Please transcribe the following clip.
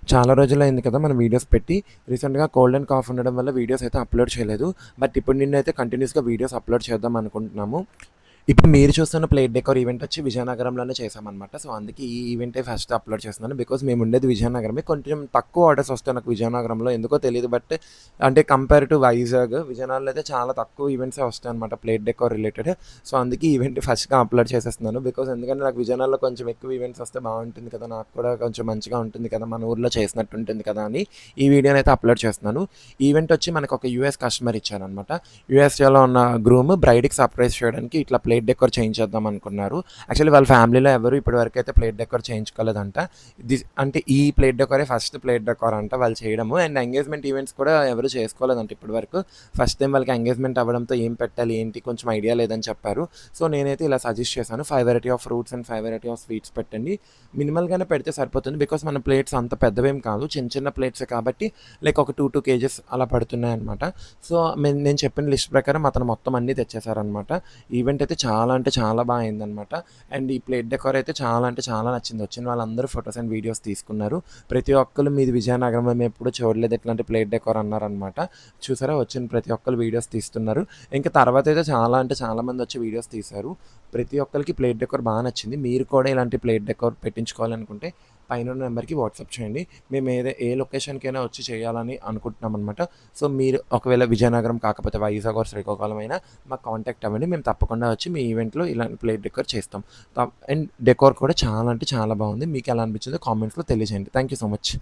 చాలా రోజులైంది కదా మనం వీడియోస్ పెట్టి. రీసెంట్‌గా కోల్డ్ అండ్ కాఫ్ ఉండడం వల్ల వీడియోస్ అయితే అప్‌లోడ్ చేయలేదు. బట్ ఇప్పుడు నిన్నైతే కంటిన్యూస్‌గా వీడియోస్ అప్‌లోడ్ చేద్దాం అనుకుంటున్నాము. ఇప్పుడు మీరు చూస్తున్న ప్లేట్ డెకోర్ ఈవెంట్ వచ్చి విజయనగరంలోనే చేశామనమాట. సో, అందుకే ఈ ఈవెంటే ఫస్ట్ అప్‌లోడ్ చేస్తున్నాను. బికాజ్ మేముండేది విజయనగరమే. కొంచెం తక్కువ ఆర్డర్స్ వస్తాయి నాకు విజయనగరంలో. ఎందుకో తెలీదు. బట్ అంటే కంపేర్ టు వైజాగ్, విజయనగరంలో అయితే చాలా తక్కువ ఈవెంట్సే వస్తాయన్నమాట ప్లేట్ డెకోర్ రిలేటెడ్. సో, అందుకే ఈ ఈవెంట్ ఫస్ట్‌గా అప్‌లోడ్ చేసేస్తున్నాను. బికాజ్ ఎందుకంటే నాకు విజయనగరంలో కొంచెం ఎక్కువ ఈవెంట్స్ వస్తే బాగుంటుంది కదా! నాకు కూడా కొంచెం మంచిగా ఉంటుంది కదా! మన ఊర్లో చేసినట్టు ఉంటుంది కదా! అని ఈ వీడియోనైతే అప్‌లోడ్ చేస్తున్నాను. ఈవెంట్ వచ్చి మనకు ఒక యూఎస్ కస్టమర్ ఇచ్చారనమాట. యూఎస్ఏలో ఉన్న గ్రూమ్ బ్రైడ్‌కి సర్ప్రైజ్ చేయడానికి ఇట్లా ప్లేట్ డెకోర్ చేయించేద్దాం అనుకున్నారు. యాక్చువల్లీ వాళ్ళ ఫ్యామిలీలో ఎవరు ఇప్పటివరకు అయితే ప్లేట్ డెకోర్ చేయించుకోలేదంట. అంటే ఈ ప్లేట్ డెకోరే ఫస్ట్ ప్లేట్ డెకోర్ అంట వాళ్ళు చేయడము. అండ్ ఎంగేజ్మెంట్ ఈవెంట్స్ కూడా ఎవరు చేసుకోలేదంట ఇప్పటివరకు. ఫస్ట్ టైం వాళ్ళకి ఎంగేజ్మెంట్ అవ్వడంతో ఏం పెట్టాలి ఏంటి కొంచెం ఐడియా లేదని చెప్పారు. సో నేనైతే ఇలా సజెస్ట్ చేశాను. 5 variety of fruits and 5 variety of sweets పెట్టండి. మినిమల్‌గానే పెడితే సరిపోతుంది. బికాజ్ మన ప్లేట్స్ అంత పెద్దవేం కాదు. చిన్న చిన్న ప్లేట్సే కాబట్టి లైక్ ఒక 2 కేజెస్ అలా పడుతున్నాయన్నమాట. సో, నేను చెప్పిన లిస్ట్ ప్రకారం అతను మొత్తం అన్నీ తెచ్చేసారనమాట. ఈవెంట్ అయితే చాలా అంటే చాలా బా అయిందనమాట. అండ్ ఈ ప్లేట్ డెకోర్ అయితే చాలా అంటే చాలా నచ్చింది. వచ్చిన వాళ్ళందరూ ఫోటోస్ అండ్ వీడియోస్ తీసుకున్నారు. ప్రతి ఒక్కళ్ళు మీది విజయనగరం మేమెప్పుడు చూడలేదు ఇట్లాంటి ప్లేట్ డెకోర్ అన్నారనమాట. చూసారా వచ్చిన ప్రతి ఒక్కళ్ళు వీడియోస్ తీస్తున్నారు. ఇంకా తర్వాత అయితే చాలా అంటే చాలా మంది వచ్చి వీడియోస్ తీశారు. ప్రతి ఒక్కళ్ళకి ప్లేట్ డెకోర్ బా నచ్చింది. మీరు కూడా ఇలాంటి ప్లేట్ డెకోర్ పెట్టించుకోవాలనుకుంటే పైనున్న నెంబర్‌కి వాట్సాప్ చేయండి. మేము ఏ లొకేషన్‌కైనా వచ్చి చేయాలని అనుకుంటున్నామనమాట. సో, మీరు ఒకవేళ విజయనగరం కాకపోతే వైజాగ్ ఆర్ శ్రీకాకుళం అయినా మాకు కాంటాక్ట్ అవ్వండి. మేము తప్పకుండా వచ్చి మీ ఈవెంట్‌లో ఇలాంటి ప్లేట్ డెకోర్ చేస్తాం. అండ్ డెకోర్ కూడా చాలా అంటే చాలా బాగుంది. మీకు ఎలా అనిపించిందో కామెంట్స్‌లో తెలియజేయండి. Thank you so much.